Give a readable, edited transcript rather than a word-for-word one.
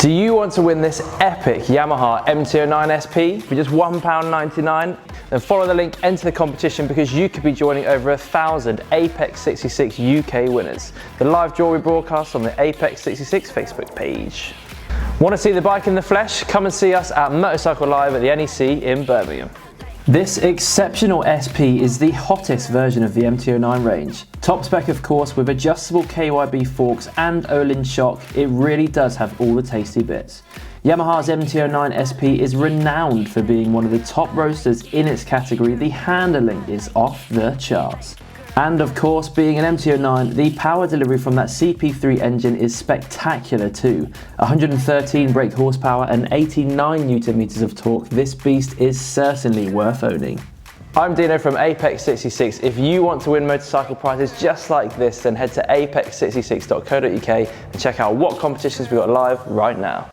Do you want to win this epic Yamaha MT-09 SP for just £1.99? Then follow the link, enter the competition, because you could be joining over 1,000 Apex 66 UK winners. The live draw will be broadcast on the Apex 66 Facebook page. Want to see the bike in the flesh? Come and see us at Motorcycle Live at the NEC in Birmingham. This exceptional SP is the hottest version of the MT-09 range. Top spec, of course, with adjustable KYB forks and Olin shock. It really does have all the tasty bits. Yamaha's MT-09 SP is renowned for being one of the top roadsters in its category. The handling is off the charts. And of course, being an MT-09, the power delivery from that CP3 engine is spectacular too. 113 brake horsepower and 89 Newton meters of torque. This beast is certainly worth owning. I'm Deano from Apex 66. If you want to win motorcycle prizes just like this, then head to apex66.co.uk and check out what competitions we've got live right now.